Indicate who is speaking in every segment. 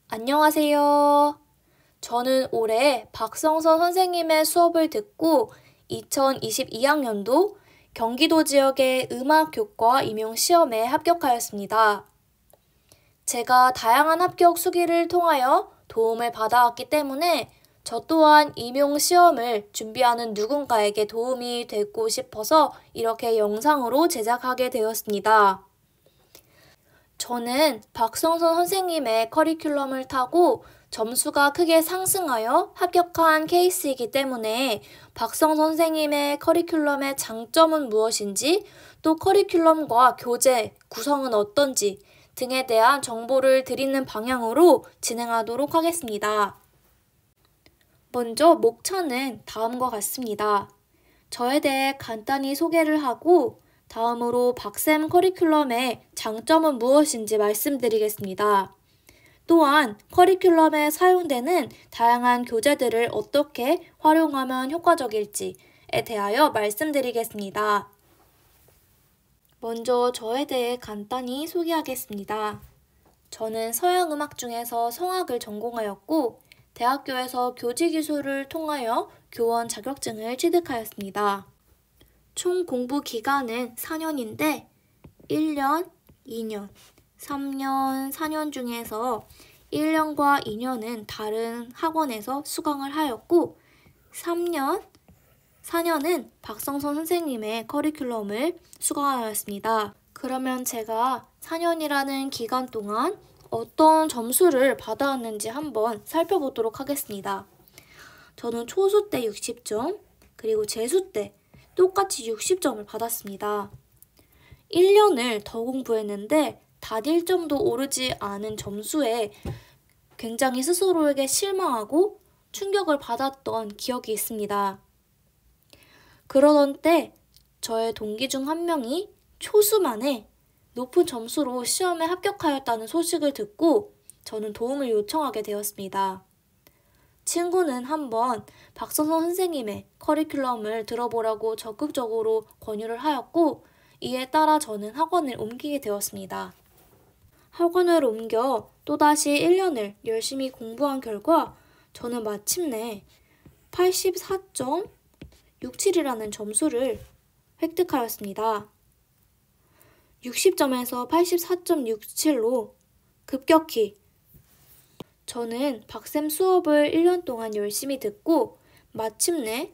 Speaker 1: 안녕하세요. 저는 올해 박성선 선생님의 수업을 듣고 2022학년도 경기도 지역의 음악교과 임용시험에 합격하였습니다. 제가 다양한 합격 수기를 통하여 도움을 받아왔기 때문에 저 또한 임용시험을 준비하는 누군가에게 도움이 되고 싶어서 이렇게 영상으로 제작하게 되었습니다. 저는 박성선 선생님의 커리큘럼을 타고 점수가 크게 상승하여 합격한 케이스이기 때문에 박성선 선생님의 커리큘럼의 장점은 무엇인지, 또 커리큘럼과 교재 구성은 어떤지 등에 대한 정보를 드리는 방향으로 진행하도록 하겠습니다. 먼저 목차는 다음과 같습니다. 저에 대해 간단히 소개를 하고 다음으로 박쌤 커리큘럼의 장점은 무엇인지 말씀드리겠습니다. 또한 커리큘럼에 사용되는 다양한 교재들을 어떻게 활용하면 효과적일지에 대하여 말씀드리겠습니다. 먼저 저에 대해 간단히 소개하겠습니다. 저는 서양음악 중에서 성악을 전공하였고 대학교에서 교직기술을 통하여 교원 자격증을 취득하였습니다. 총 공부 기간은 4년인데 1년, 2년, 3년, 4년 중에서 1년과 2년은 다른 학원에서 수강을 하였고 3년, 4년은 박성선 선생님의 커리큘럼을 수강하였습니다. 그러면 제가 4년이라는 기간 동안 어떤 점수를 받아왔는지 한번 살펴보도록 하겠습니다. 저는 초수 때 60점, 그리고 재수 때 똑같이 60점을 받았습니다. 1년을 더 공부했는데 단 1점도 오르지 않은 점수에 굉장히 스스로에게 실망하고 충격을 받았던 기억이 있습니다. 그러던 때 저의 동기 중 한 명이 초수만에 높은 점수로 시험에 합격하였다는 소식을 듣고 저는 도움을 요청하게 되었습니다. 친구는 한번 박성선 선생님의 커리큘럼을 들어보라고 적극적으로 권유를 하였고 이에 따라 저는 학원을 옮기게 되었습니다. 학원을 옮겨 또다시 1년을 열심히 공부한 결과 저는 마침내 84.67이라는 점수를 획득하였습니다. 60점에서 84.67로 급격히 저는 박쌤 수업을 1년 동안 열심히 듣고 마침내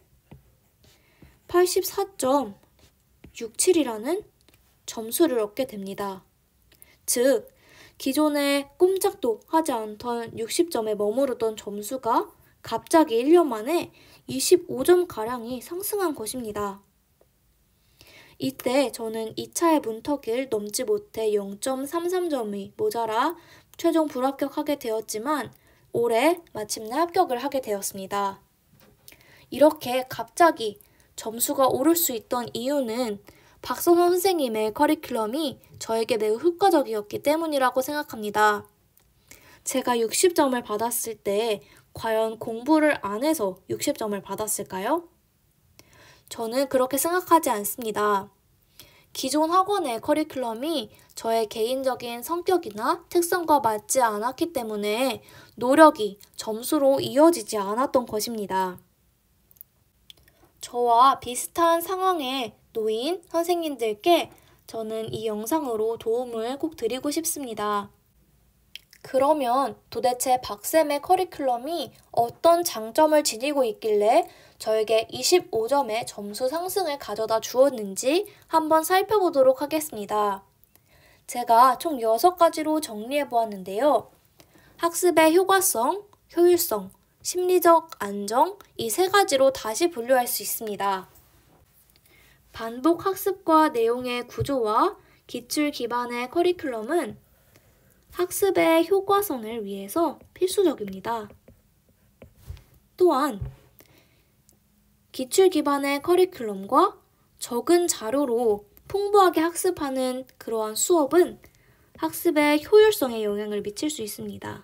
Speaker 1: 84.67이라는 점수를 얻게 됩니다. 즉, 기존에 꼼짝도 하지 않던 60점에 머무르던 점수가 갑자기 1년 만에 25점가량이 상승한 것입니다. 이때 저는 2차의 문턱을 넘지 못해 0.33점이 모자라 최종 불합격하게 되었지만 올해 마침내 합격을 하게 되었습니다. 이렇게 갑자기 점수가 오를 수 있던 이유는 박성선 선생님의 커리큘럼이 저에게 매우 효과적이었기 때문이라고 생각합니다. 제가 60점을 받았을 때 과연 공부를 안 해서 60점을 받았을까요? 저는 그렇게 생각하지 않습니다. 기존 학원의 커리큘럼이 저의 개인적인 성격이나 특성과 맞지 않았기 때문에 노력이 점수로 이어지지 않았던 것입니다. 저와 비슷한 상황에 놓인 선생님들께 저는 이 영상으로 도움을 꼭 드리고 싶습니다. 그러면 도대체 박쌤의 커리큘럼이 어떤 장점을 지니고 있길래 저에게 25점의 점수 상승을 가져다 주었는지 한번 살펴보도록 하겠습니다. 제가 총 6가지로 정리해 보았는데요. 학습의 효과성, 효율성, 심리적 안정, 이 3가지로 다시 분류할 수 있습니다. 반복 학습과 내용의 구조와 기출 기반의 커리큘럼은 학습의 효과성을 위해서 필수적입니다. 또한 기출 기반의 커리큘럼과 적은 자료로 풍부하게 학습하는 그러한 수업은 학습의 효율성에 영향을 미칠 수 있습니다.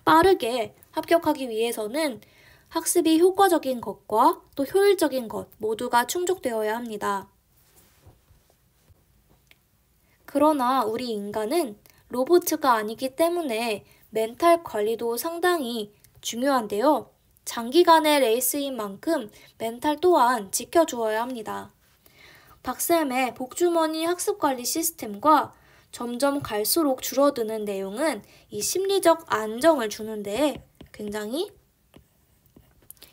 Speaker 1: 빠르게 합격하기 위해서는 학습이 효과적인 것과 또 효율적인 것 모두가 충족되어야 합니다. 그러나 우리 인간은 로봇가 아니기 때문에 멘탈 관리도 상당히 중요한데요. 장기간의 레이스인 만큼 멘탈 또한 지켜주어야 합니다. 박쌤의 복주머니 학습관리 시스템과 점점 갈수록 줄어드는 내용은 이 심리적 안정을 주는 데 굉장히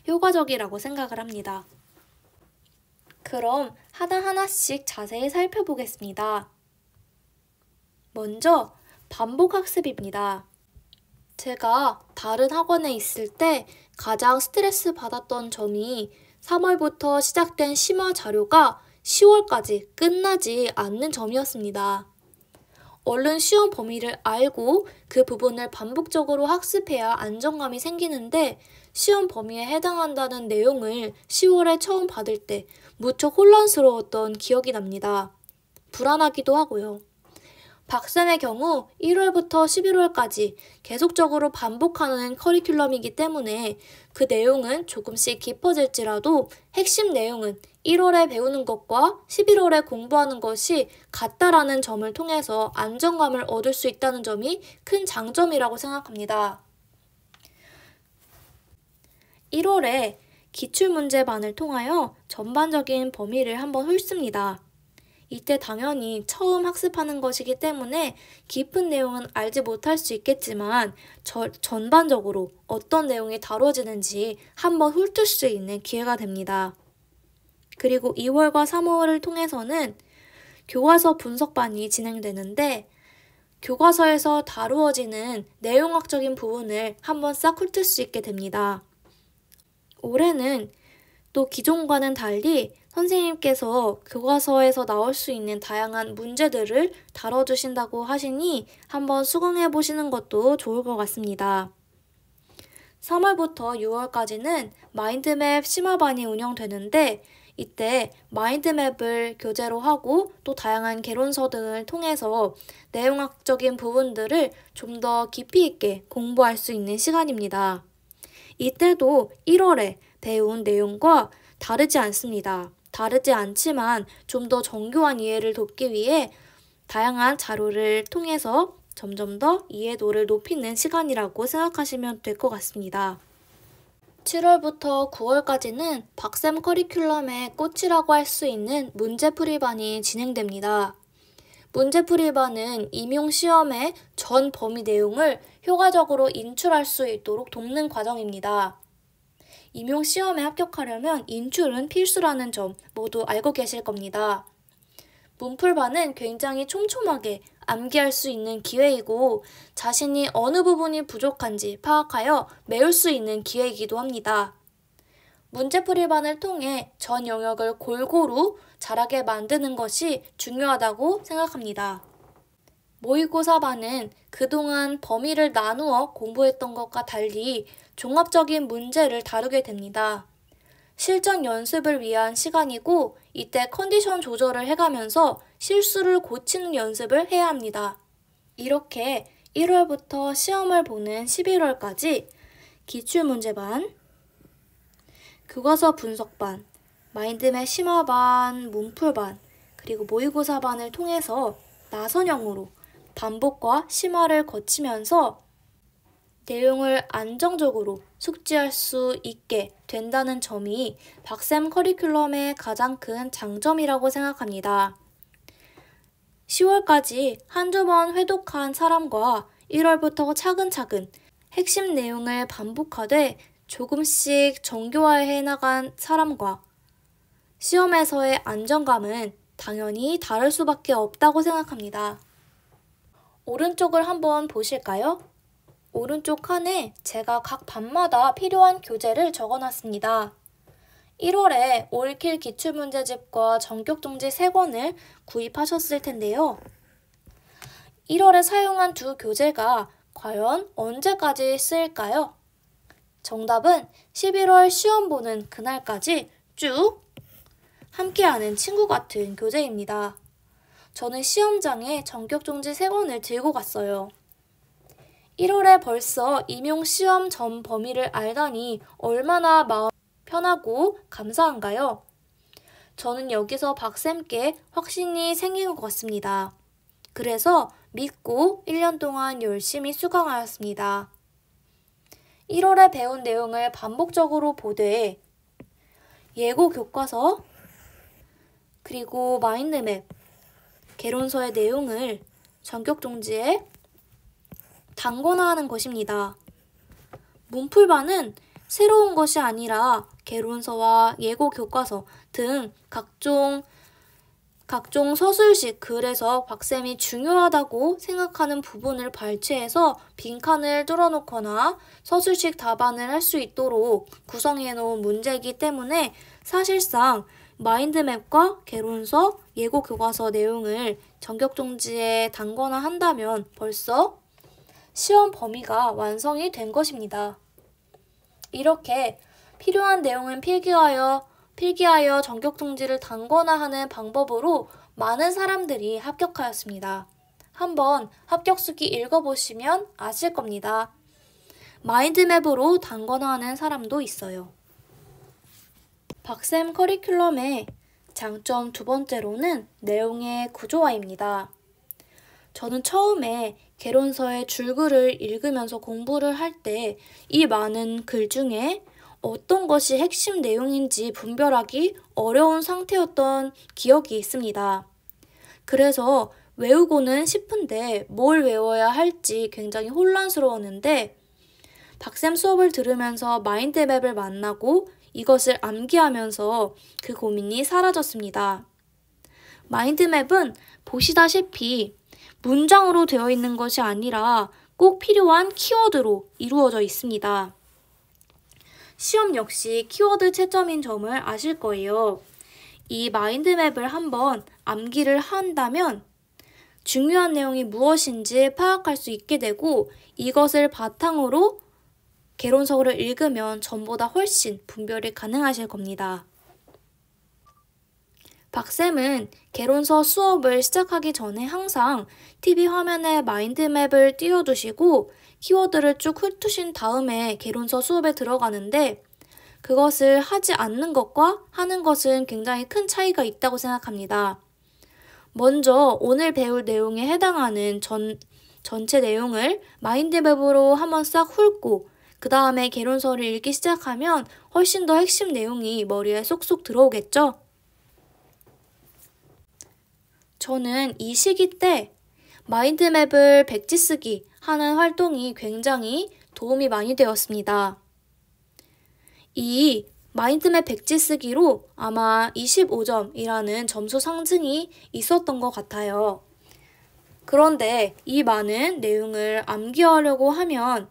Speaker 1: 효과적이라고 생각을 합니다. 그럼 하나하나씩 자세히 살펴보겠습니다. 먼저 반복 학습입니다. 제가 다른 학원에 있을 때 가장 스트레스 받았던 점이 3월부터 시작된 심화 자료가 10월까지 끝나지 않는 점이었습니다. 얼른 시험 범위를 알고 그 부분을 반복적으로 학습해야 안정감이 생기는데 시험 범위에 해당한다는 내용을 10월에 처음 받을 때 무척 혼란스러웠던 기억이 납니다. 불안하기도 하고요. 박쌤의 경우 1월부터 11월까지 계속적으로 반복하는 커리큘럼이기 때문에 그 내용은 조금씩 깊어질지라도 핵심 내용은 1월에 배우는 것과 11월에 공부하는 것이 같다라는 점을 통해서 안정감을 얻을 수 있다는 점이 큰 장점이라고 생각합니다. 1월에 기출문제반을 통하여 전반적인 범위를 한번 훑습니다. 이때 당연히 처음 학습하는 것이기 때문에 깊은 내용은 알지 못할 수 있겠지만 전반적으로 어떤 내용이 다뤄지는지 한번 훑을 수 있는 기회가 됩니다. 그리고 2월과 3월을 통해서는 교과서 분석반이 진행되는데 교과서에서 다루어지는 내용학적인 부분을 한번 싹 훑을 수 있게 됩니다. 올해는 또 기존과는 달리 선생님께서 교과서에서 나올 수 있는 다양한 문제들을 다뤄주신다고 하시니 한번 수강해 보시는 것도 좋을 것 같습니다. 3월부터 6월까지는 마인드맵 심화반이 운영되는데 이때 마인드맵을 교재로 하고 또 다양한 개론서 등을 통해서 내용학적인 부분들을 좀 더 깊이 있게 공부할 수 있는 시간입니다. 이때도 1월에 배운 내용과 다르지 않습니다. 다르지 않지만 좀 더 정교한 이해를 돕기 위해 다양한 자료를 통해서 점점 더 이해도를 높이는 시간이라고 생각하시면 될 것 같습니다. 7월부터 9월까지는 박쌤 커리큘럼의 꽃이라고 할 수 있는 문제풀이반이 진행됩니다. 문제풀이반은 임용시험의 전 범위 내용을 효과적으로 인출할 수 있도록 돕는 과정입니다. 임용시험에 합격하려면 인출은 필수라는 점 모두 알고 계실 겁니다. 문풀반은 굉장히 촘촘하게 암기할 수 있는 기회이고 자신이 어느 부분이 부족한지 파악하여 메울 수 있는 기회이기도 합니다. 문제풀이반을 통해 전 영역을 골고루 잘하게 만드는 것이 중요하다고 생각합니다. 모의고사반은 그동안 범위를 나누어 공부했던 것과 달리 종합적인 문제를 다루게 됩니다. 실전 연습을 위한 시간이고 이때 컨디션 조절을 해가면서 실수를 고치는 연습을 해야 합니다. 이렇게 1월부터 시험을 보는 11월까지 기출문제반, 교과서 분석반, 마인드맵 심화반, 문풀반, 그리고 모의고사반을 통해서 나선형으로 반복과 심화를 거치면서 내용을 안정적으로 숙지할 수 있게 된다는 점이 박쌤 커리큘럼의 가장 큰 장점이라고 생각합니다. 10월까지 한두 번 회독한 사람과 1월부터 차근차근 핵심 내용을 반복하되 조금씩 정교화해 나간 사람과 시험에서의 안정감은 당연히 다를 수밖에 없다고 생각합니다. 오른쪽을 한번 보실까요? 오른쪽 칸에 제가 각 반마다 필요한 교재를 적어놨습니다. 1월에 올킬 기출문제집과 전격정지 3권을 구입하셨을 텐데요. 1월에 사용한 두 교재가 과연 언제까지 쓰일까요? 정답은 11월 시험 보는 그날까지 쭉 함께하는 친구 같은 교재입니다. 저는 시험장에 전격정지 3권을 들고 갔어요. 1월에 벌써 임용시험 전 범위를 알다니 얼마나 마음 편하고 감사한가요? 저는 여기서 박쌤께 확신이 생긴 것 같습니다. 그래서 믿고 1년 동안 열심히 수강하였습니다. 1월에 배운 내용을 반복적으로 보되 예고 교과서, 그리고 마인드맵, 개론서의 내용을 전격 종지에 단권화하는 것입니다. 문풀반은 새로운 것이 아니라 개론서와 예고 교과서 등 각종 서술식 글에서 박쌤이 중요하다고 생각하는 부분을 발췌해서 빈칸을 뚫어놓거나 서술식 답안을 할 수 있도록 구성해 놓은 문제이기 때문에 사실상 마인드맵과 개론서, 예고 교과서 내용을 전격종지에 단권화한다면 벌써 시험 범위가 완성이 된 것입니다. 이렇게 필요한 내용은 필기하여 전격종지를 단권화하는 방법으로 많은 사람들이 합격하였습니다. 한번 합격수기 읽어보시면 아실 겁니다. 마인드맵으로 단권화하는 사람도 있어요. 박쌤 커리큘럼의 장점 두 번째로는 내용의 구조화입니다. 저는 처음에 개론서의 줄글을 읽으면서 공부를 할 때 이 많은 글 중에 어떤 것이 핵심 내용인지 분별하기 어려운 상태였던 기억이 있습니다. 그래서 외우고는 싶은데 뭘 외워야 할지 굉장히 혼란스러웠는데 박쌤 수업을 들으면서 마인드맵을 만나고 이것을 암기하면서 그 고민이 사라졌습니다. 마인드맵은 보시다시피 문장으로 되어 있는 것이 아니라 꼭 필요한 키워드로 이루어져 있습니다. 시험 역시 키워드 채점인 점을 아실 거예요. 이 마인드맵을 한번 암기를 한다면 중요한 내용이 무엇인지 파악할 수 있게 되고 이것을 바탕으로 개론서를 읽으면 전보다 훨씬 분별이 가능하실 겁니다. 박쌤은 개론서 수업을 시작하기 전에 항상 TV 화면에 마인드맵을 띄워두시고 키워드를 쭉 훑으신 다음에 개론서 수업에 들어가는데 그것을 하지 않는 것과 하는 것은 굉장히 큰 차이가 있다고 생각합니다. 먼저 오늘 배울 내용에 해당하는 전체 내용을 마인드맵으로 한번 싹 훑고 그 다음에 개론서를 읽기 시작하면 훨씬 더 핵심 내용이 머리에 쏙쏙 들어오겠죠? 저는 이 시기 때 마인드맵을 백지 쓰기 하는 활동이 굉장히 도움이 많이 되었습니다. 이 마인드맵 백지 쓰기로 아마 25점이라는 점수 상승이 있었던 것 같아요. 그런데 이 많은 내용을 암기하려고 하면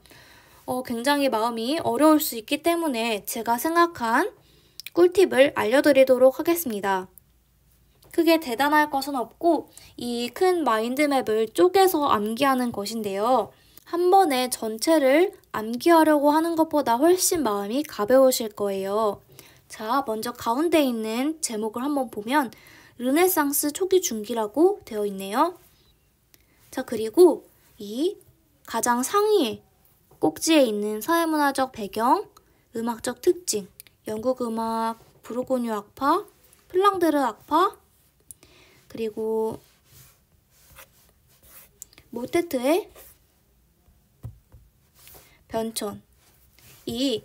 Speaker 1: 굉장히 마음이 어려울 수 있기 때문에 제가 생각한 꿀팁을 알려드리도록 하겠습니다. 크게 대단할 것은 없고 이 큰 마인드맵을 쪼개서 암기하는 것인데요. 한 번에 전체를 암기하려고 하는 것보다 훨씬 마음이 가벼우실 거예요. 자, 먼저 가운데 있는 제목을 한번 보면 르네상스 초기 중기라고 되어 있네요. 자, 그리고 이 가장 상위에 꼭지에 있는 사회문화적 배경, 음악적 특징, 영국 음악, 부르고뉴 악파, 플랑드르 악파, 그리고 모테트의 변천. 이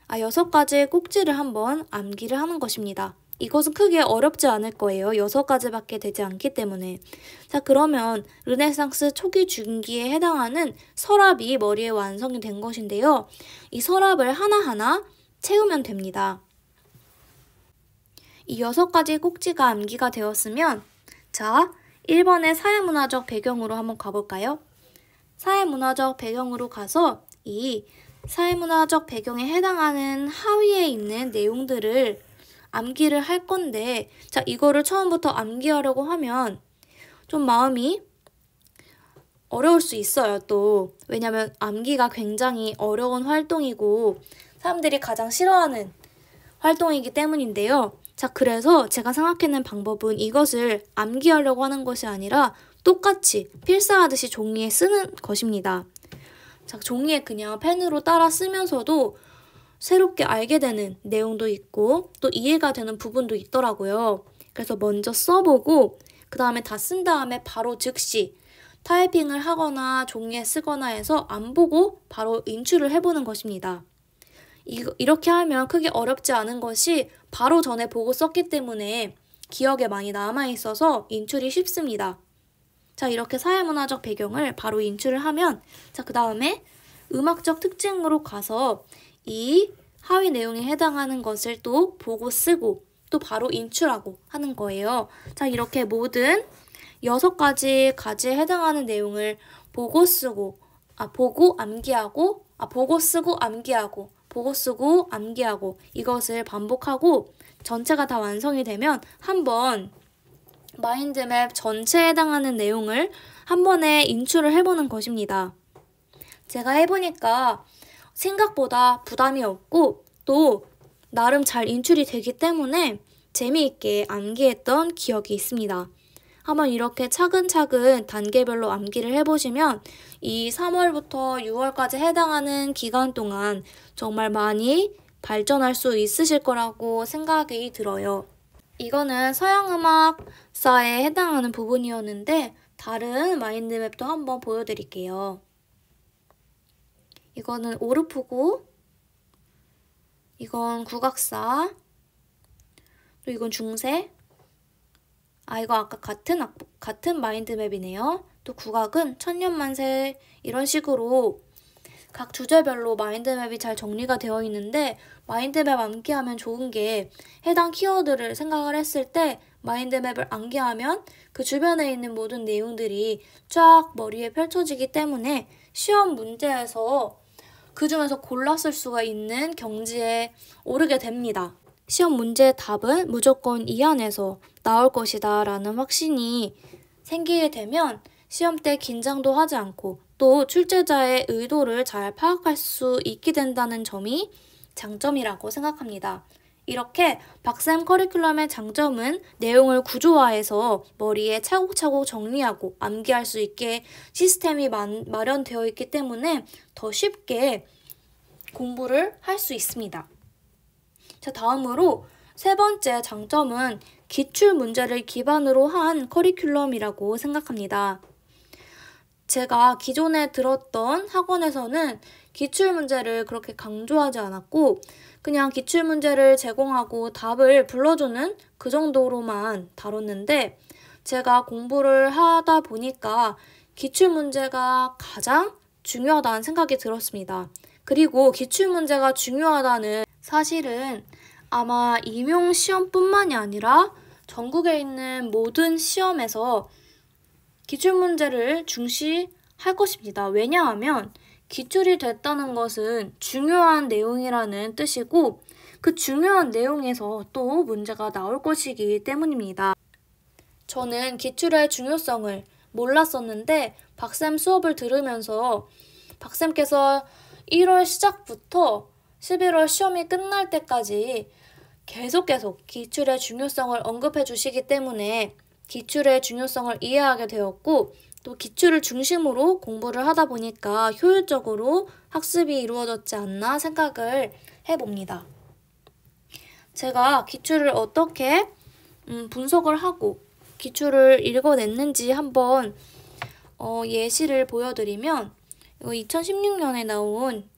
Speaker 1: 6가지의 꼭지를 한번 암기를 하는 것입니다. 이것은 크게 어렵지 않을 거예요. 6가지밖에 되지 않기 때문에. 자, 그러면 르네상스 초기 중기에 해당하는 서랍이 머리에 완성이 된 것인데요. 이 서랍을 하나하나 채우면 됩니다. 이 6가지 꼭지가 암기가 되었으면 자, 1번의 사회문화적 배경으로 한번 가볼까요? 사회문화적 배경으로 가서 이 사회문화적 배경에 해당하는 하위에 있는 내용들을 암기를 할 건데 자, 이거를 처음부터 암기하려고 하면 좀 마음이 어려울 수 있어요, 또. 왜냐면 암기가 굉장히 어려운 활동이고 사람들이 가장 싫어하는 활동이기 때문인데요. 자, 그래서 제가 생각해낸 방법은 이것을 암기하려고 하는 것이 아니라 똑같이 필사하듯이 종이에 쓰는 것입니다. 자, 종이에 그냥 펜으로 따라 쓰면서도 새롭게 알게 되는 내용도 있고 또 이해가 되는 부분도 있더라고요. 그래서 먼저 써보고 그 다음에 다 쓴 다음에 바로 즉시 타이핑을 하거나 종이에 쓰거나 해서 안 보고 바로 인출을 해보는 것입니다. 이렇게 하면 크게 어렵지 않은 것이 바로 전에 보고 썼기 때문에 기억에 많이 남아있어서 인출이 쉽습니다. 자, 이렇게 사회문화적 배경을 바로 인출을 하면, 자, 그 다음에 음악적 특징으로 가서 이 하위 내용에 해당하는 것을 또 보고 쓰고 또 바로 인출하고 하는 거예요. 자, 이렇게 모든 6가지에 해당하는 내용을 보고 쓰고, 보고 암기하고, 보고 쓰고 암기하고, 보고 쓰고 암기하고 이것을 반복하고 전체가 다 완성이 되면 한번 마인드맵 전체에 해당하는 내용을 한 번에 인출을 해보는 것입니다. 제가 해보니까 생각보다 부담이 없고 또 나름 잘 인출이 되기 때문에 재미있게 암기했던 기억이 있습니다. 한번 이렇게 차근차근 단계별로 암기를 해보시면 이 3월부터 6월까지 해당하는 기간 동안 정말 많이 발전할 수 있으실 거라고 생각이 들어요. 이거는 서양음악사에 해당하는 부분이었는데 다른 마인드맵도 한번 보여드릴게요. 이거는 오르프고, 이건 국악사, 또 이건 중세, 이거 아까 같은 마인드맵이네요. 또 국악은 천년만세 이런 식으로 각 주제별로 마인드맵이 잘 정리가 되어 있는데 마인드맵 암기하면 좋은 게 해당 키워드를 생각을 했을 때 마인드맵을 암기하면 그 주변에 있는 모든 내용들이 쫙 머리에 펼쳐지기 때문에 시험 문제에서 그 중에서 골라 쓸 수가 있는 경지에 오르게 됩니다. 시험 문제의 답은 무조건 이 안에서 나올 것이다 라는 확신이 생기게 되면 시험 때 긴장도 하지 않고 또 출제자의 의도를 잘 파악할 수 있게 된다는 점이 장점이라고 생각합니다. 이렇게 박쌤 커리큘럼의 장점은 내용을 구조화해서 머리에 차곡차곡 정리하고 암기할 수 있게 시스템이 마련되어 있기 때문에 더 쉽게 공부를 할 수 있습니다. 자, 다음으로 세 번째 장점은 기출 문제를 기반으로 한 커리큘럼이라고 생각합니다. 제가 기존에 들었던 학원에서는 기출문제를 그렇게 강조하지 않았고 그냥 기출문제를 제공하고 답을 불러주는 그 정도로만 다뤘는데 제가 공부를 하다 보니까 기출문제가 가장 중요하다는 생각이 들었습니다. 그리고 기출문제가 중요하다는 사실은 아마 임용시험뿐만이 아니라 전국에 있는 모든 시험에서 기출문제를 중시할 것입니다. 왜냐하면 기출이 됐다는 것은 중요한 내용이라는 뜻이고 그 중요한 내용에서 또 문제가 나올 것이기 때문입니다. 저는 기출의 중요성을 몰랐었는데 박쌤 수업을 들으면서 박쌤께서 1월 시작부터 11월 시험이 끝날 때까지 계속 기출의 중요성을 언급해 주시기 때문에 기출의 중요성을 이해하게 되었고 또 기출을 중심으로 공부를 하다 보니까 효율적으로 학습이 이루어졌지 않나 생각을 해봅니다. 제가 기출을 어떻게 분석을 하고 기출을 읽어냈는지 한번 예시를 보여드리면 2016년에 나온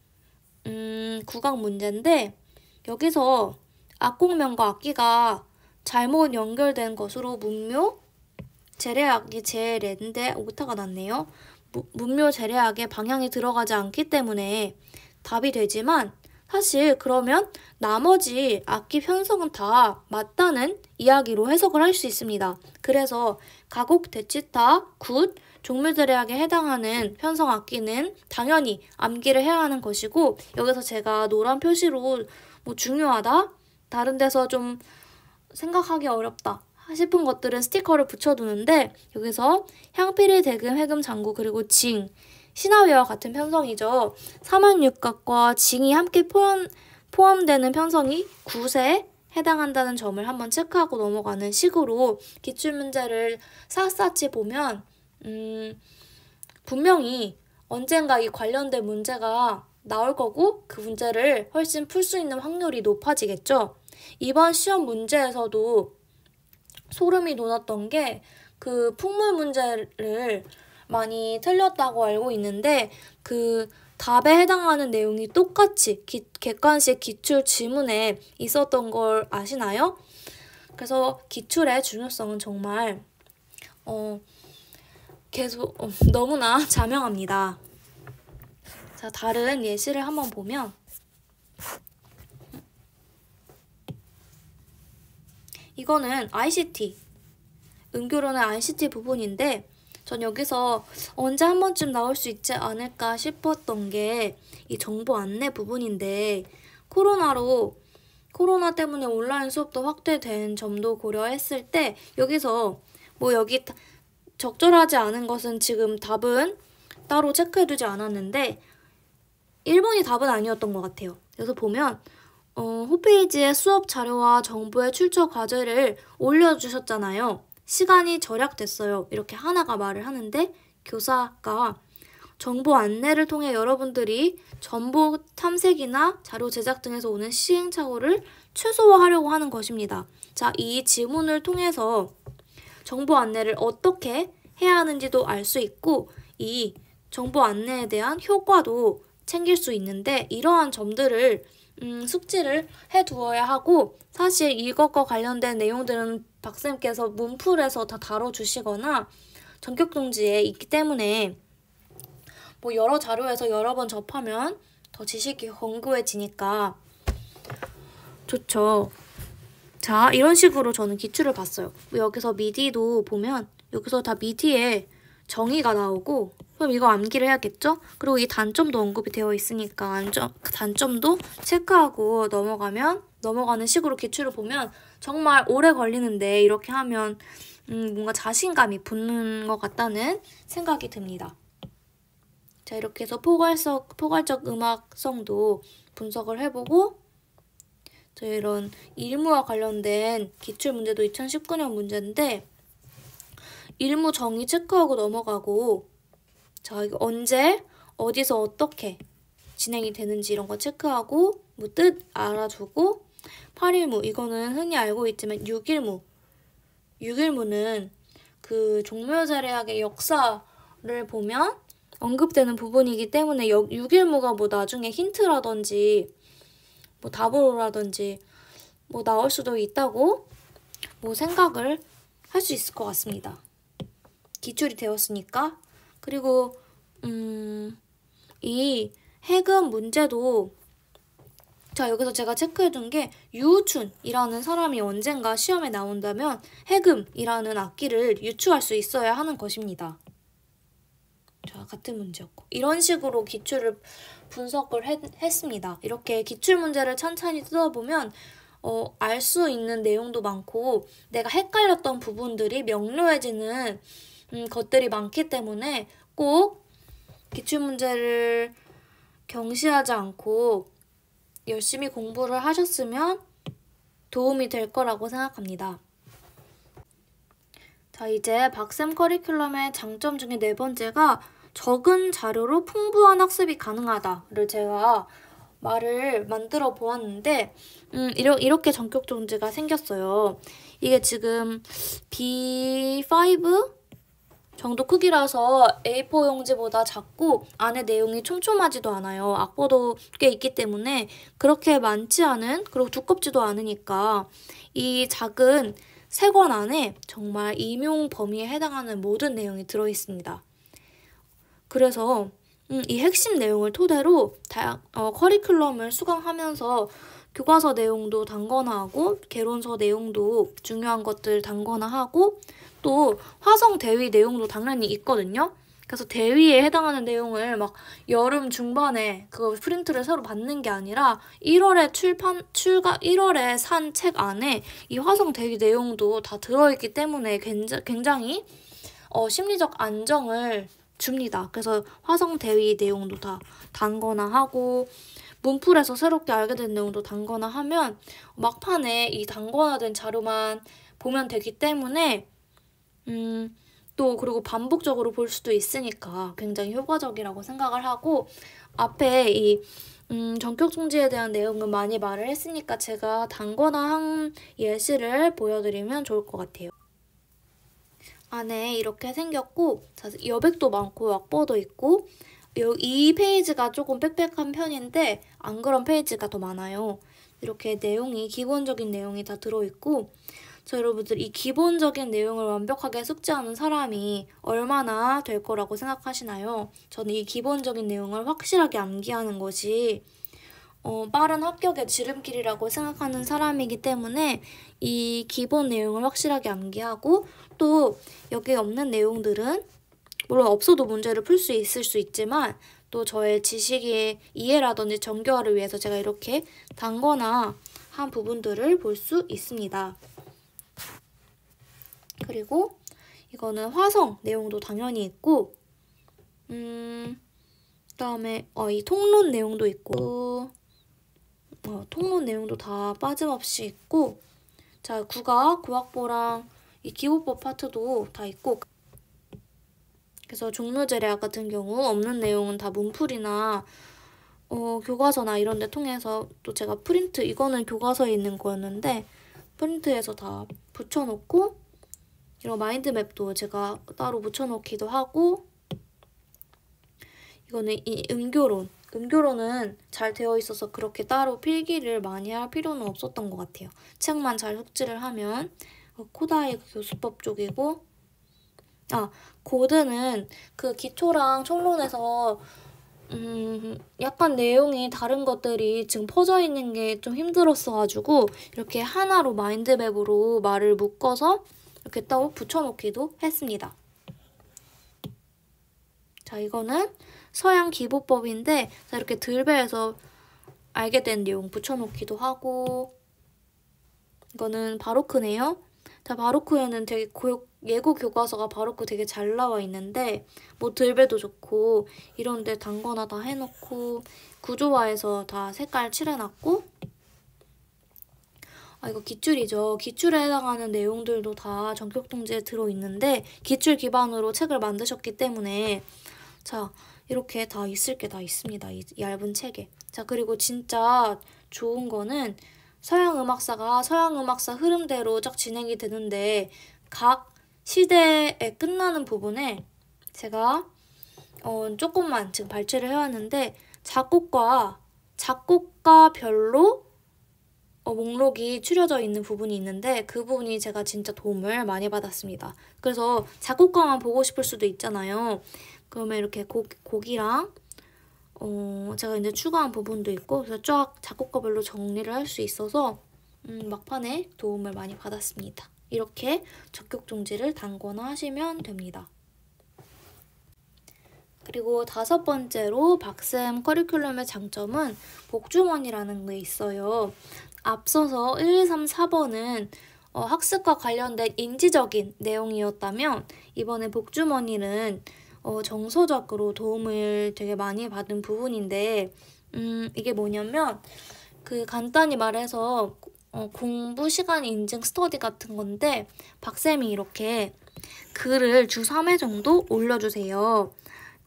Speaker 1: 국악 문제인데 여기서 악곡면과 악기가 잘못 연결된 것으로 문묘, 재래악기 재래인데 오타가 났네요. 문묘 재래악의 방향이 들어가지 않기 때문에 답이 되지만 사실 그러면 나머지 악기 편성은 다 맞다는 이야기로 해석을 할 수 있습니다. 그래서 가곡, 대치타, 굿, 종묘재래악에 해당하는 편성 악기는 당연히 암기를 해야 하는 것이고 여기서 제가 노란 표시로 중요하다? 다른 데서 좀 생각하기 어렵다 싶은 것들은 스티커를 붙여두는데 여기서 향필이 대금, 해금, 장구 그리고 징, 신화위와 같은 편성이죠. 사만육각과 징이 함께 포함되는 편성이 굿에 해당한다는 점을 한번 체크하고 넘어가는 식으로 기출문제를 샅샅이 보면 분명히 언젠가 이 관련된 문제가 나올 거고 그 문제를 훨씬 풀 수 있는 확률이 높아지겠죠. 이번 시험 문제에서도 소름이 돋았던 게 그 풍물 문제를 많이 틀렸다고 알고 있는데 그 답에 해당하는 내용이 똑같이 객관식 기출 지문에 있었던 걸 아시나요? 그래서 기출의 중요성은 정말 계속 너무나 자명합니다. 자, 다른 예시를 한번 보면 이거는 ICT, 은교론의 ICT 부분인데 전 여기서 언제 한 번쯤 나올 수 있지 않을까 싶었던 게 이 정보 안내 부분인데 코로나 때문에 온라인 수업도 확대된 점도 고려했을 때 여기서 여기 적절하지 않은 것은 지금 답은 따로 체크해두지 않았는데 1번이 답은 아니었던 것 같아요. 그래서 보면 홈페이지에 수업 자료와 정보의 출처 과제를 올려주셨잖아요. 시간이 절약됐어요. 이렇게 하나가 말을 하는데 교사가 정보 안내를 통해 여러분들이 정보 탐색이나 자료 제작 등에서 오는 시행착오를 최소화하려고 하는 것입니다. 자, 이 지문을 통해서 정보 안내를 어떻게 해야 하는지도 알 수 있고 이 정보 안내에 대한 효과도 챙길 수 있는데 이러한 점들을 숙지를 해두어야 하고 사실 이것과 관련된 내용들은 박쌤께서 문풀에서 다 다뤄주시거나 전격동지에 있기 때문에 여러 자료에서 여러 번 접하면 더 지식이 견고해지니까 좋죠. 자, 이런 식으로 저는 기출을 봤어요. 여기서 미디도 보면 여기서 다 미디에 정의가 나오고 그럼 이거 암기를 해야겠죠? 그리고 이 단점도 언급이 되어 있으니까 단점도 체크하고 넘어가는 식으로 기출을 보면 정말 오래 걸리는데 이렇게 하면 뭔가 자신감이 붙는 것 같다는 생각이 듭니다. 자, 이렇게 해서 포괄적 음악성도 분석을 해보고 자, 이런 일무와 관련된 기출문제도 2019년 문제인데 일무 정의 체크하고 넘어가고 자, 이거 언제 어디서 어떻게 진행이 되는지 이런 거 체크하고 뜻 알아두고 8일무 이거는 흔히 알고 있지만 6일무는 그 종묘제례학의 역사를 보면 언급되는 부분이기 때문에 6일무가 나중에 힌트라든지 답으로라든지 나올 수도 있다고 생각을 할 수 있을 것 같습니다. 기출이 되었으니까. 그리고 이 해금 문제도 자, 여기서 제가 체크해둔 게 유우춘이라는 사람이 언젠가 시험에 나온다면 해금이라는 악기를 유추할 수 있어야 하는 것입니다. 자, 같은 문제였고 이런 식으로 기출을 분석을 했습니다. 이렇게 기출 문제를 찬찬히 뜯어보면 알 수 있는 내용도 많고 내가 헷갈렸던 부분들이 명료해지는 것들이 많기 때문에 꼭 기출 문제를 경시하지 않고 열심히 공부를 하셨으면 도움이 될 거라고 생각합니다. 자, 이제 박쌤 커리큘럼의 장점 중에 4번째가 적은 자료로 풍부한 학습이 가능하다를 제가 말을 만들어 보았는데 이렇게 전격 종지가 생겼어요. 이게 지금 B5 정도 크기라서 A4 용지보다 작고 안에 내용이 촘촘하지도 않아요. 악보도 꽤 있기 때문에 그렇게 많지 않은 그리고 두껍지도 않으니까 이 작은 3권 안에 정말 임용 범위에 해당하는 모든 내용이 들어있습니다. 그래서 이 핵심 내용을 토대로 커리큘럼을 수강하면서 교과서 내용도 단권화하고 개론서 내용도 중요한 것들 단권화하고 또 화성 대위 내용도 당연히 있거든요. 그래서 대위에 해당하는 내용을 여름 중반에 그거 프린트를 새로 받는 게 아니라 1월에 산 책 안에 이 화성 대위 내용도 다 들어있기 때문에 굉장히 심리적 안정을 줍니다. 그래서 화성 대위 내용도 다 단권화하고 문풀에서 새롭게 알게 된 내용도 단권화하면 막판에 이 단권화된 자료만 보면 되기 때문에 또 그리고 반복적으로 볼 수도 있으니까 굉장히 효과적이라고 생각을 하고 앞에 이 전격 종지에 대한 내용은 많이 말을 했으니까 제가 단권화한 예시를 보여드리면 좋을 것 같아요. 안에 이렇게 생겼고 여백도 많고 약보도 있고 이 페이지가 조금 빽빽한 편인데 안 그런 페이지가 더 많아요. 이렇게 내용이 기본적인 내용이 다 들어있고 자, 여러분들 이 기본적인 내용을 완벽하게 숙지하는 사람이 얼마나 될 거라고 생각하시나요? 저는 이 기본적인 내용을 확실하게 암기하는 것이 빠른 합격의 지름길이라고 생각하는 사람이기 때문에 이 기본 내용을 확실하게 암기하고 또 여기에 없는 내용들은 물론 없어도 문제를 풀 수 있을 수 있지만 또 저의 지식의 이해라든지 정교화를 위해서 제가 이렇게 단거나 한 부분들을 볼 수 있습니다. 그리고 이거는 화성 내용도 당연히 있고 그다음에 이 통론 내용도 있고 통론 내용도 다 빠짐없이 있고 자 국악, 국악보랑 이 기호법 파트도 다 있고 그래서 종묘제례학 같은 경우 없는 내용은 다 문풀이나 교과서나 이런 데 통해서 또 제가 프린트 이거는 교과서에 있는 거였는데 프린트해서 다 붙여놓고 이런 마인드맵도 제가 따로 붙여놓기도 하고 이거는 이 음교론은 잘 되어 있어서 그렇게 따로 필기를 많이 할 필요는 없었던 것 같아요. 책만 잘 숙지를 하면 코다이 교수법 쪽이고 고드는 그 기초랑 총론에서 약간 내용이 다른 것들이 지금 퍼져 있는 게 좀 힘들었어가지고 이렇게 하나로 마인드맵으로 말을 묶어서 이렇게 따로 붙여놓기도 했습니다. 자, 이거는 서양 기보법인데 이렇게 들배에서 알게 된 내용 붙여놓기도 하고 이거는 바로크네요. 자, 바로크에는 되게 예고 교과서가 바로크 되게 잘 나와 있는데 뭐 들배도 좋고 이런데 단거나 다 해놓고 구조화해서 다 색깔 칠해놨고 이거 기출이죠. 기출에 해당하는 내용들도 다 전격통지에 들어있는데 기출 기반으로 책을 만드셨기 때문에 자 이렇게 다 있을 게 다 있습니다. 이 얇은 책에. 자 그리고 진짜 좋은 거는 서양 음악사가 서양 음악사 흐름대로 쫙 진행이 되는데 각 시대에 끝나는 부분에 제가 조금만 지금 발췌를 해왔는데 작곡가별로 목록이 추려져 있는 부분이 있는데 그 부분이 제가 진짜 도움을 많이 받았습니다. 그래서 작곡가만 보고 싶을 수도 있잖아요. 그러면 이렇게 곡이랑 제가 이제 추가한 부분도 있고 그래서 쫙 작곡가별로 정리를 할 수 있어서 막판에 도움을 많이 받았습니다. 이렇게 적격종지를 단거나 하시면 됩니다. 그리고 5번째로 박쌤 커리큘럼의 장점은 복주머니라는 게 있어요. 앞서서 1, 2, 3, 4번은 학습과 관련된 인지적인 내용이었다면 이번에 복주머니는 정서적으로 도움을 되게 많이 받은 부분인데 이게 뭐냐면 간단히 말해서 공부 시간 인증 스터디 같은 건데 박쌤이 이렇게 글을 주 3회 정도 올려주세요.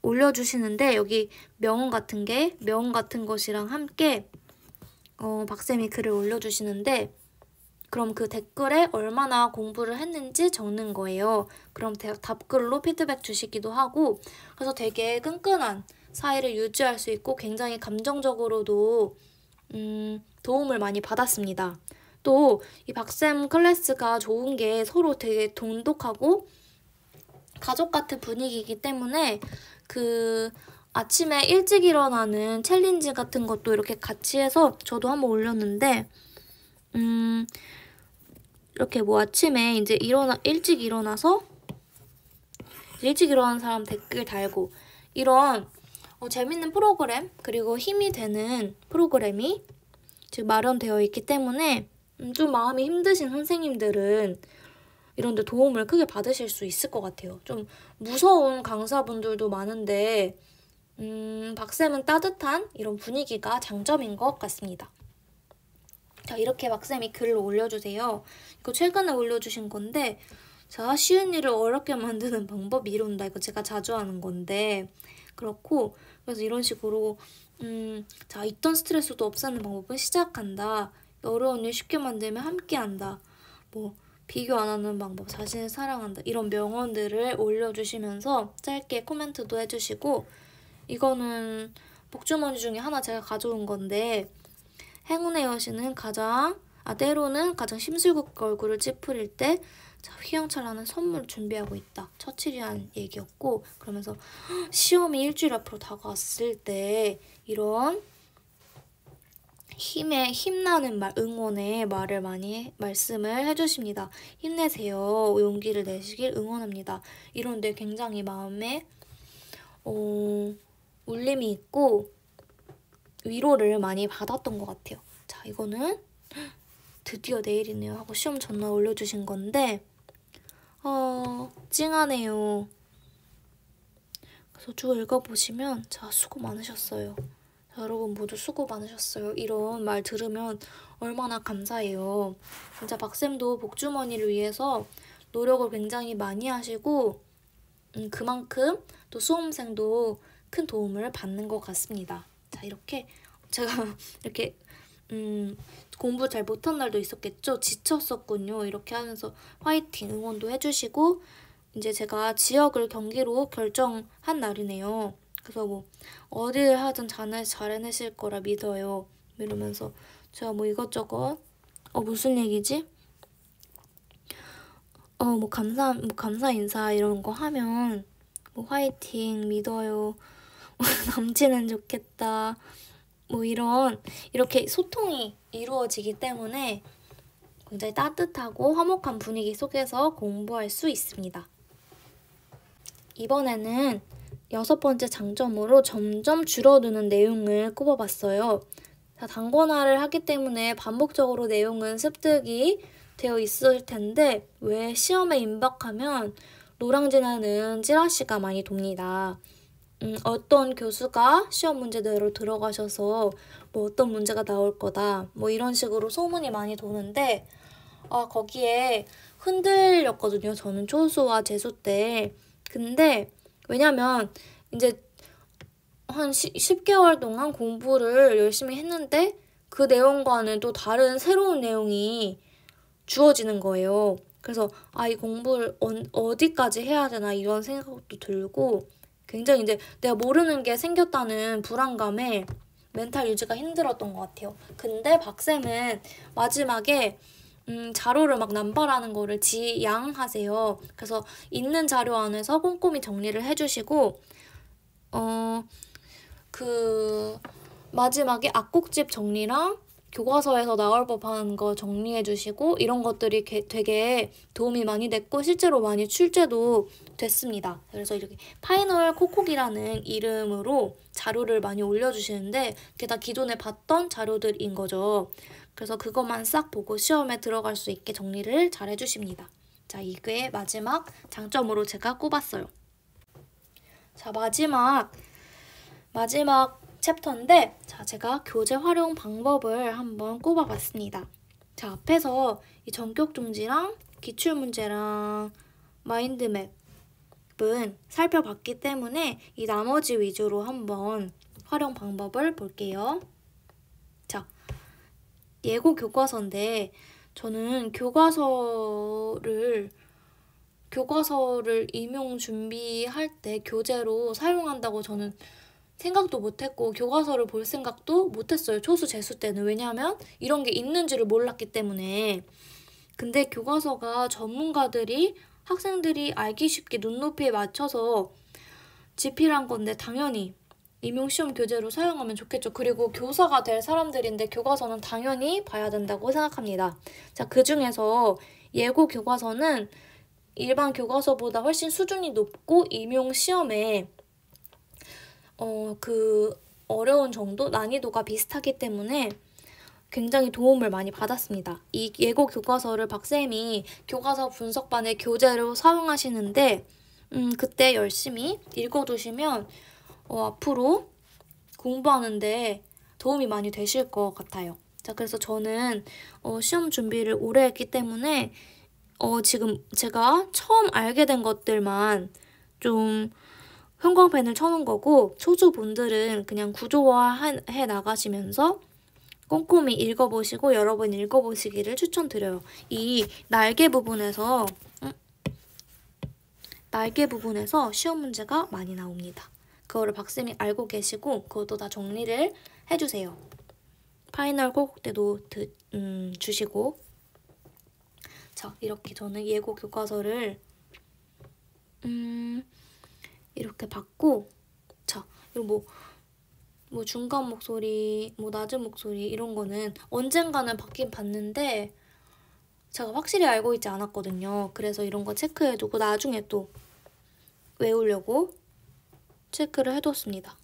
Speaker 1: 올려주시는데 여기 명언 같은 것이랑 함께 박쌤이 글을 올려주시는데 그럼 그 댓글에 얼마나 공부를 했는지 적는 거예요. 그럼 답글로 피드백 주시기도 하고 그래서 되게 끈끈한 사이를 유지할 수 있고 굉장히 감정적으로도 도움을 많이 받았습니다. 또 이 박쌤 클래스가 좋은 게 서로 되게 돈독하고 가족 같은 분위기이기 때문에 아침에 일찍 일어나는 챌린지 같은 것도 이렇게 같이 해서 저도 한번 올렸는데 이렇게 뭐 아침에 이제 일찍 일어나서 일찍 일어나는 사람 댓글 달고 이런 재밌는 프로그램 그리고 힘이 되는 프로그램이 지금 마련되어 있기 때문에 좀 마음이 힘드신 선생님들은 이런 데 도움을 크게 받으실 수 있을 것 같아요. 좀 무서운 강사분들도 많은데 박쌤은 따뜻한 이런 분위기가 장점인 것 같습니다. 자, 이렇게 박쌤이 글을 올려주세요. 이거 최근에 올려주신 건데 자, 쉬운 일을 어렵게 만드는 방법 이론다. 이거 제가 자주 하는 건데 그렇고 그래서 이런 식으로 자, 있던 스트레스도 없애는 방법은 시작한다. 어려운 일 쉽게 만들면 함께한다. 뭐 비교 안 하는 방법, 자신을 사랑한다 이런 명언들을 올려주시면서 짧게 코멘트도 해주시고, 이거는 복주머니 중에 하나 제가 가져온 건데, 행운의 여신은 때로는 가장 심술궂게 얼굴을 찌푸릴 때 휘황찬란한 선물을 준비하고 있다. 처칠이 한 얘기였고, 그러면서 시험이 일주일 앞으로 다가왔을 때 이런 힘나는 말, 응원의 말을 많이 말씀을 해주십니다. 힘내세요. 용기를 내시길 응원합니다. 이런데 굉장히 마음에 울림이 있고 위로를 많이 받았던 것 같아요. 자, 이거는 드디어 내일이네요 하고 시험 전날 올려주신 건데 찡하네요. 그래서 쭉 읽어보시면 자, 수고 많으셨어요. 자, 여러분 모두 수고 많으셨어요. 이런 말 들으면 얼마나 감사해요. 진짜 박쌤도 복주머니를 위해서 노력을 굉장히 많이 하시고 그만큼 또 수험생도 큰 도움을 받는 것 같습니다. 자, 이렇게 제가 이렇게 공부 잘 못한 날도 있었겠죠? 지쳤었군요. 이렇게 하면서 화이팅 응원도 해주시고, 이제 제가 지역을 경기로 결정한 날이네요. 그래서 뭐 어딜 하든 잘 해내실 거라 믿어요. 이러면서 제가 뭐 이것저것 무슨 얘기지? 뭐 감사 인사 이런 거 하면 뭐 화이팅 믿어요. 남친은 좋겠다. 뭐 이렇게 소통이 이루어지기 때문에 굉장히 따뜻하고 화목한 분위기 속에서 공부할 수 있습니다. 이번에는 6번째 장점으로 점점 줄어드는 내용을 꼽아봤어요. 자, 단권화를 하기 때문에 반복적으로 내용은 습득이 되어 있을 텐데 왜 시험에 임박하면 노량진에는 찌라시가 많이 돕니다. 어떤 교수가 시험 문제대로 들어가셔서 뭐 어떤 문제가 나올 거다 뭐 이런 식으로 소문이 많이 도는데 거기에 흔들렸거든요. 저는 초수와 재수 때. 근데 왜냐면 이제 한 10개월 동안 공부를 열심히 했는데 그 내용과는 또 다른 새로운 내용이 주어지는 거예요. 그래서 이 공부를 어디까지 해야 되나 이런 생각도 들고 굉장히 이제 내가 모르는 게 생겼다는 불안감에 멘탈 유지가 힘들었던 것 같아요. 근데 박쌤은 마지막에 자료를 막 남발하는 거를 지양하세요. 그래서 있는 자료 안에서 꼼꼼히 정리를 해주시고 그 마지막에 앞곡집 정리랑 교과서에서 나올 법한 거 정리해주시고 이런 것들이 되게 도움이 많이 됐고 실제로 많이 출제도 됐습니다. 그래서 이렇게 파이널 콕콕이라는 이름으로 자료를 많이 올려주시는데 그게 다 기존에 봤던 자료들인 거죠. 그래서 그것만 싹 보고 시험에 들어갈 수 있게 정리를 잘 해주십니다. 자, 이게 마지막 장점으로 제가 꼽았어요. 자, 마지막 챕터인데 자, 제가 교재 활용 방법을 한번 꼽아봤습니다. 자, 앞에서 이 전격 중지랑 기출문제랑 마인드맵은 살펴봤기 때문에 이 나머지 위주로 한번 활용 방법을 볼게요. 자, 예고 교과서인데 저는 교과서를 임용 준비할 때 교재로 사용한다고 저는 생각도 못했고 교과서를 볼 생각도 못했어요. 초수, 재수 때는. 왜냐하면 이런 게 있는지를 몰랐기 때문에. 근데 교과서가 학생들이 알기 쉽게 눈높이에 맞춰서 집필한 건데 당연히 임용시험 교재로 사용하면 좋겠죠. 그리고 교사가 될 사람들인데 교과서는 당연히 봐야 된다고 생각합니다. 자, 그중에서 예고 교과서는 일반 교과서보다 훨씬 수준이 높고 임용시험에 그 어려운 정도, 난이도가 비슷하기 때문에 굉장히 도움을 많이 받았습니다. 이 예고 교과서를 박쌤이 교과서 분석반의 교재로 사용하시는데 그때 열심히 읽어두시면 앞으로 공부하는데 도움이 많이 되실 것 같아요. 자, 그래서 저는 시험 준비를 오래 했기 때문에 지금 제가 처음 알게 된 것들만 좀 형광펜을 쳐놓은 거고 초보분들은 그냥 구조화해 나가시면서 꼼꼼히 읽어보시고 여러 번 읽어보시기를 추천드려요. 이 날개 부분에서 시험 문제가 많이 나옵니다. 그거를 박쌤이 알고 계시고 그것도 다 정리를 해주세요. 파이널 코국 때도 주시고. 자, 이렇게 저는 예고 교과서를 이렇게 받고, 자, 그리고 뭐 중간 목소리, 뭐 낮은 목소리 이런 거는 언젠가는 받긴 받는데 제가 확실히 알고 있지 않았거든요. 그래서 이런 거 체크해두고 나중에 또 외우려고 체크를 해뒀습니다.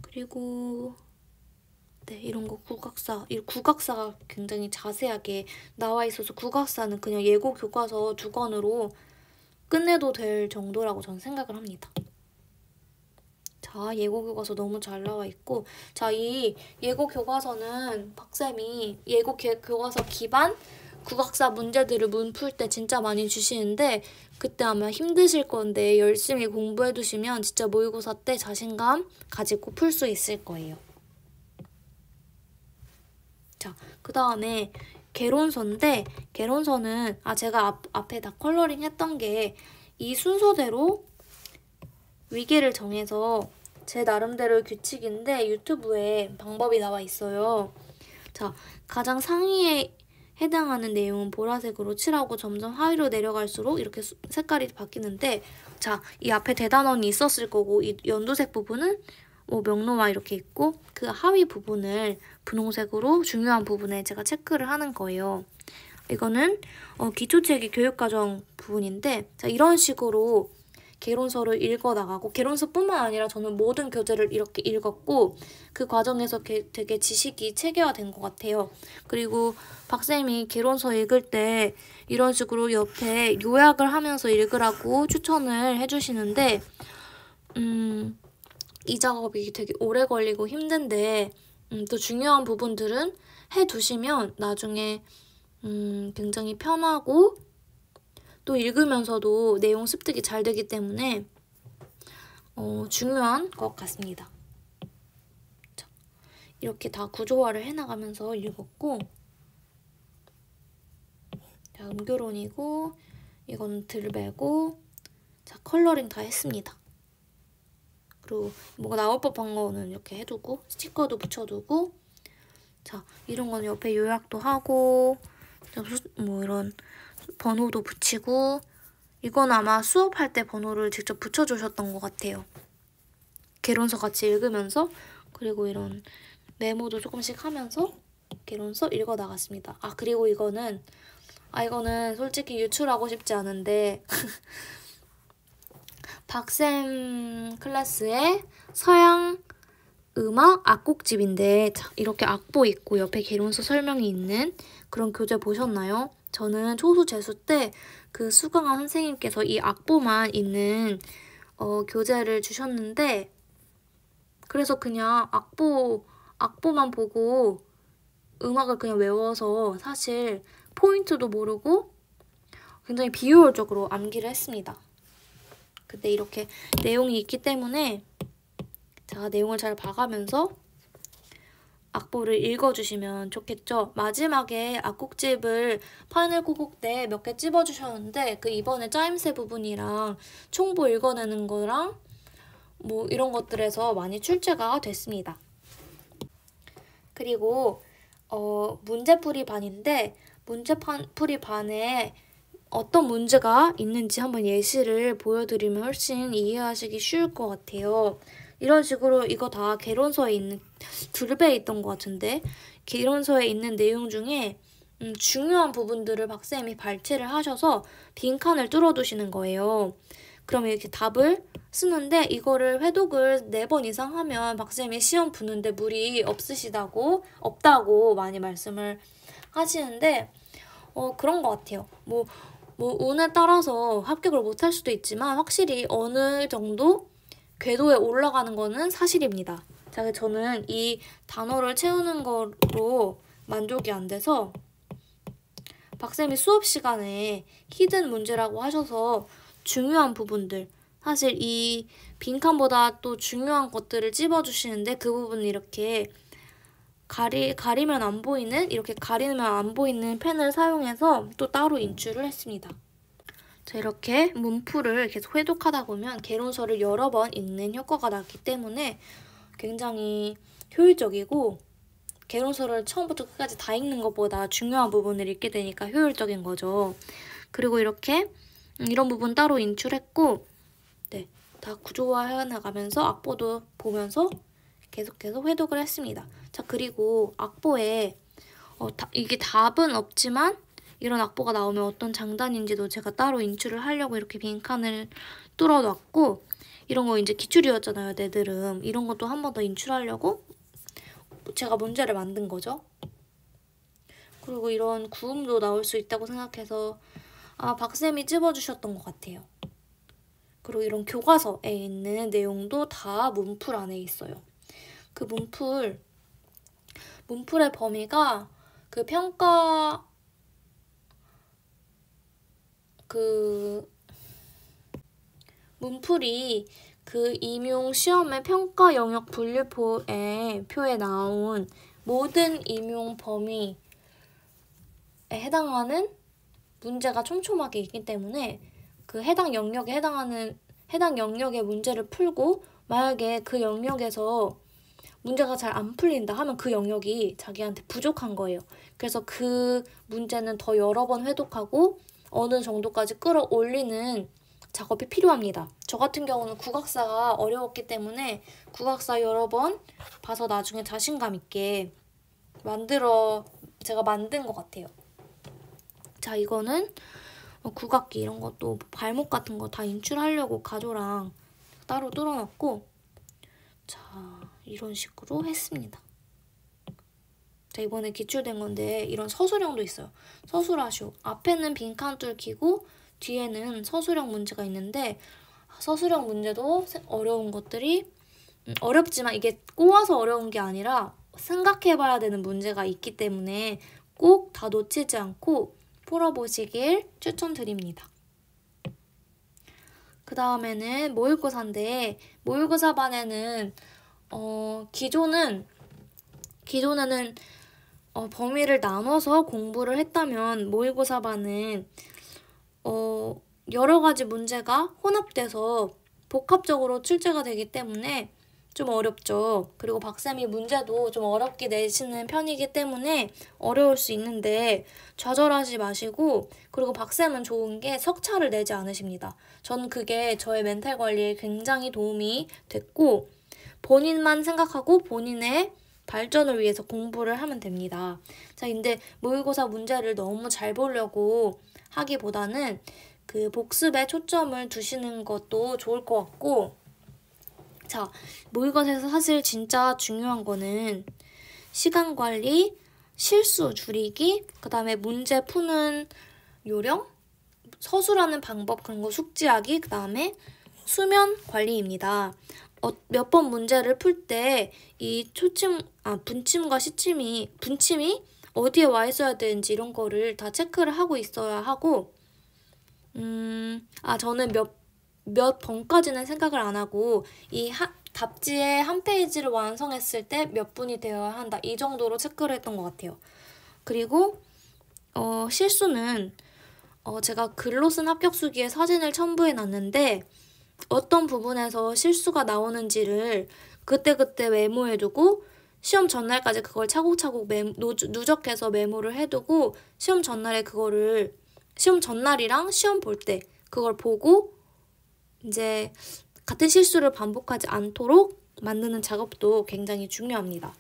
Speaker 1: 그리고 네, 이런 거 국악사가 굉장히 자세하게 나와 있어서 국악사는 그냥 예고 교과서 2권으로 끝내도 될 정도라고 저는 생각을 합니다. 자, 예고 교과서 너무 잘 나와 있고, 자, 이 예고 교과서는 박쌤이 예고 교과서 기반 국악사 문제들을 문 풀 때 진짜 많이 주시는데 그때 아마 힘드실 건데 열심히 공부해 두시면 진짜 모의고사 때 자신감 가지고 풀 수 있을 거예요. 자, 그 다음에 개론서인데 개론서는 제가 앞에 다 컬러링 했던 게 이 순서대로 위계를 정해서 제 나름대로의 규칙인데 유튜브에 방법이 나와 있어요. 자, 가장 상위에 해당하는 내용은 보라색으로 칠하고 점점 하위로 내려갈수록 이렇게 색깔이 바뀌는데, 자, 이 앞에 대단원이 있었을 거고 이 연두색 부분은 뭐 명로와 이렇게 있고 그 하위 부분을 분홍색으로 중요한 부분에 제가 체크를 하는 거예요. 이거는 기초체계 교육과정 부분인데, 자, 이런 식으로 개론서를 읽어나가고, 개론서뿐만 아니라 저는 모든 교재를 이렇게 읽었고 그 과정에서 되게 지식이 체계화된 것 같아요. 그리고 박쌤이 개론서 읽을 때 이런 식으로 옆에 요약을 하면서 읽으라고 추천을 해주시는데 이 작업이 되게 오래 걸리고 힘든데 또 중요한 부분들은 해두시면 나중에 굉장히 편하고 또 읽으면서도 내용 습득이 잘 되기 때문에 중요한 것 같습니다. 자, 이렇게 다 구조화를 해나가면서 읽었고, 자, 음교론이고 이건 들배고, 자, 컬러링 다 했습니다. 그리고 뭐가 나올 법한 거는 이렇게 해두고 스티커도 붙여두고, 자, 이런 거는 옆에 요약도 하고 뭐 이런 번호도 붙이고, 이건 아마 수업할 때 번호를 직접 붙여주셨던 것 같아요. 개론서 같이 읽으면서. 그리고 이런 메모도 조금씩 하면서 개론서 읽어나갔습니다. 그리고 이거는 솔직히 유출하고 싶지 않은데 박쌤 클래스의 서양 음악 악곡집인데, 자, 이렇게 악보 있고 옆에 개론서 설명이 있는 그런 교재 보셨나요? 저는 초수 재수 때 그 수강한 선생님께서 이 악보만 있는 교재를 주셨는데, 그래서 그냥 악보만 보고 음악을 그냥 외워서 사실 포인트도 모르고 굉장히 비효율적으로 암기를 했습니다. 근데 이렇게 내용이 있기 때문에 자, 내용을 잘 봐가면서 악보를 읽어주시면 좋겠죠. 마지막에 악곡집을 파이널 코국 때 몇 개 찝어주셨는데 그 이번에 짜임새 부분이랑 총보 읽어내는 거랑 뭐 이런 것들에서 많이 출제가 됐습니다. 그리고 문제풀이 반인데 문제풀이 반에 어떤 문제가 있는지 한번 예시를 보여드리면 훨씬 이해하시기 쉬울 것 같아요. 이런 식으로 이거 다 개론서에 있는 둘배에 있던 것 같은데 개론서에 있는 내용 중에 중요한 부분들을 박쌤이 발췌를 하셔서 빈칸을 뚫어두시는 거예요. 그럼 이렇게 답을 쓰는데 이거를 회독을 4번 이상 하면 박쌤이 시험 붙는데 무리 없다고 많이 말씀을 하시는데 그런 것 같아요. 뭐 운에 따라서 합격을 못할 수도 있지만 확실히 어느 정도 궤도에 올라가는 거는 사실입니다. 자, 저는 이 단어를 채우는 거로 만족이 안 돼서 박쌤이 수업 시간에 히든 문제라고 하셔서 중요한 부분들, 사실 이 빈칸보다 또 중요한 것들을 찝어주시는데 그 부분을 이렇게 가리면 안 보이는, 이렇게 가리면 안 보이는 펜을 사용해서 또 따로 인출을 했습니다. 자, 이렇게 문풀을 계속 회독하다 보면 개론서를 여러 번 읽는 효과가 나기 때문에 굉장히 효율적이고, 개론서를 처음부터 끝까지 다 읽는 것보다 중요한 부분을 읽게 되니까 효율적인 거죠. 그리고 이렇게 이런 부분 따로 인출했고, 네, 다 구조화해 나가면서 악보도 보면서 계속 회독을 했습니다. 자, 그리고 악보에 이게 답은 없지만 이런 악보가 나오면 어떤 장단인지도 제가 따로 인출을 하려고 이렇게 빈칸을 뚫어놨고, 이런 거 이제 기출이었잖아요, 내들음. 이런 것도 한 번 더 인출하려고 제가 문제를 만든 거죠. 그리고 이런 구음도 나올 수 있다고 생각해서 박쌤이 찝어주셨던 것 같아요. 그리고 이런 교과서에 있는 내용도 다 문풀 안에 있어요. 그 문풀의 범위가 그 평가 문풀이 그 임용 시험의 평가 영역 분류표에 나온 모든 임용 범위에 해당하는 문제가 촘촘하게 있기 때문에 그 해당 영역의 문제를 풀고, 만약에 그 영역에서 문제가 잘 안 풀린다 하면 그 영역이 자기한테 부족한 거예요. 그래서 그 문제는 더 여러 번 회독하고 어느 정도까지 끌어올리는 작업이 필요합니다. 저 같은 경우는 국악사가 어려웠기 때문에 국악사 여러 번 봐서 나중에 자신감 있게 제가 만든 것 같아요. 자, 이거는 국악기 이런 것도 발목 같은 거 다 인출하려고 가조랑 따로 뚫어놨고, 자, 이런 식으로 했습니다. 자, 이번에 기출된 건데 이런 서술형도 있어요. 서술하시오. 앞에는 빈칸 뚫기고 뒤에는 서술형 문제가 있는데, 서술형 문제도 어려운 것들이 어렵지만 이게 꼬아서 어려운 게 아니라 생각해봐야 되는 문제가 있기 때문에 꼭 다 놓치지 않고 풀어보시길 추천드립니다. 그 다음에는 모의고사인데, 모의고사반에는 기존에는 범위를 나눠서 공부를 했다면 모의고사반은 여러 가지 문제가 혼합돼서 복합적으로 출제가 되기 때문에 좀 어렵죠. 그리고 박쌤이 문제도 좀 어렵게 내시는 편이기 때문에 어려울 수 있는데 좌절하지 마시고, 그리고 박쌤은 좋은 게 석차를 내지 않으십니다. 저는 그게 저의 멘탈 관리에 굉장히 도움이 됐고, 본인만 생각하고 본인의 발전을 위해서 공부를 하면 됩니다. 자, 근데 모의고사 문제를 너무 잘 보려고 하기보다는 그 복습에 초점을 두시는 것도 좋을 것 같고, 자, 모의고사에서 사실 진짜 중요한 거는 시간 관리, 실수 줄이기, 그 다음에 문제 푸는 요령, 서술하는 방법, 그런 거 숙지하기, 그 다음에 수면 관리입니다. 몇 번 문제를 풀 때 이 분침과 분침이 어디에 와 있어야 되는지 이런 거를 다 체크를 하고 있어야 하고, 저는 몇 번까지는 생각을 안 하고 답지의 한 페이지를 완성했을 때 몇 분이 되어야 한다, 이 정도로 체크를 했던 것 같아요. 그리고 실수는 제가 글로 쓴 합격수기에 사진을 첨부해 놨는데, 어떤 부분에서 실수가 나오는지를 그때그때 메모해두고 시험 전날까지 그걸 차곡차곡 누적해서 메모를 해두고 시험 전날이랑 시험 볼 때 그걸 보고 이제 같은 실수를 반복하지 않도록 만드는 작업도 굉장히 중요합니다.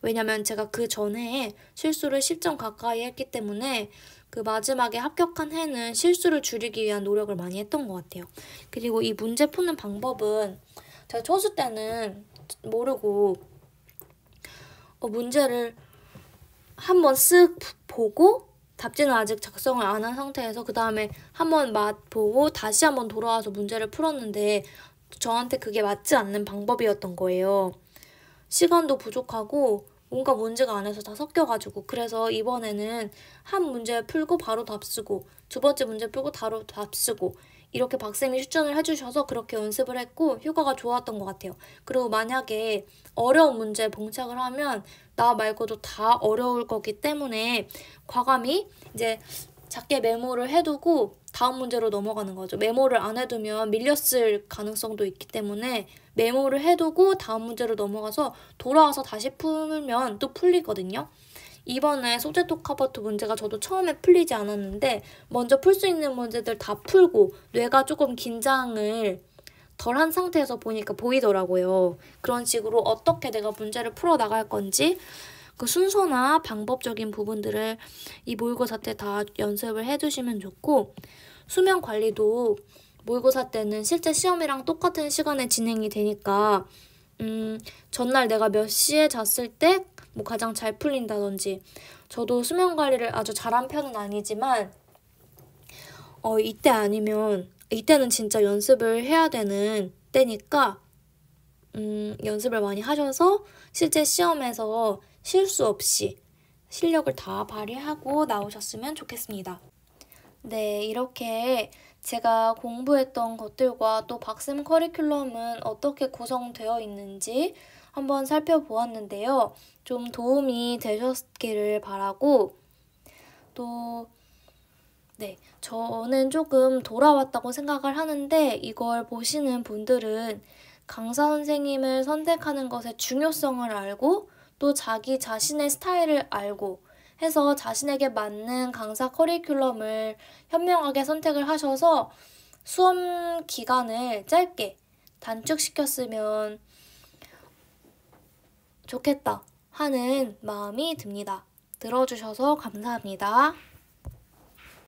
Speaker 1: 왜냐면 제가 그 전에 실수를 10점 가까이 했기 때문에 그 마지막에 합격한 해는 실수를 줄이기 위한 노력을 많이 했던 것 같아요. 그리고 이 문제 푸는 방법은 제가 초수 때는 모르고 문제를 한번 쓱 보고 답지는 아직 작성을 안 한 상태에서 그 다음에 한번 맛보고 다시 한번 돌아와서 문제를 풀었는데 저한테 그게 맞지 않는 방법이었던 거예요. 시간도 부족하고 뭔가 문제가 안에서 다 섞여가지고, 그래서 이번에는 한 문제 풀고 바로 답 쓰고 두 번째 문제 풀고 바로 답 쓰고 이렇게 박쌤이 추천을 해주셔서 그렇게 연습을 했고 효과가 좋았던 것 같아요. 그리고 만약에 어려운 문제에 봉착을 하면 나 말고도 다 어려울 거기 때문에 과감히 이제 작게 메모를 해두고 다음 문제로 넘어가는 거죠. 메모를 안 해두면 밀렸을 가능성도 있기 때문에 메모를 해두고 다음 문제로 넘어가서 돌아와서 다시 풀면 또 풀리거든요. 이번에 소재 토카버트 문제가 저도 처음에 풀리지 않았는데 먼저 풀 수 있는 문제들 다 풀고 뇌가 조금 긴장을 덜 한 상태에서 보니까 보이더라고요. 그런 식으로 어떻게 내가 문제를 풀어나갈 건지 그 순서나 방법적인 부분들을 이 모의고사 때 다 연습을 해두시면 좋고 수면 관리도 모의고사 때는 실제 시험이랑 똑같은 시간에 진행이 되니까 전날 내가 몇 시에 잤을 때 뭐 가장 잘 풀린다든지 저도 수면 관리를 아주 잘한 편은 아니지만 이때 아니면 이때는 진짜 연습을 해야 되는 때니까 연습을 많이 하셔서 실제 시험에서 실수 없이 실력을 다 발휘하고 나오셨으면 좋겠습니다. 네, 이렇게 제가 공부했던 것들과 또 박쌤 커리큘럼은 어떻게 구성되어 있는지 한번 살펴보았는데요. 좀 도움이 되셨기를 바라고 또 네, 저는 조금 돌아왔다고 생각을 하는데 이걸 보시는 분들은 강사 선생님을 선택하는 것의 중요성을 알고 또 자기 자신의 스타일을 알고 해서 자신에게 맞는 강사 커리큘럼을 현명하게 선택을 하셔서 수업 기간을 짧게 단축시켰으면 좋겠다 하는 마음이 듭니다. 들어주셔서 감사합니다.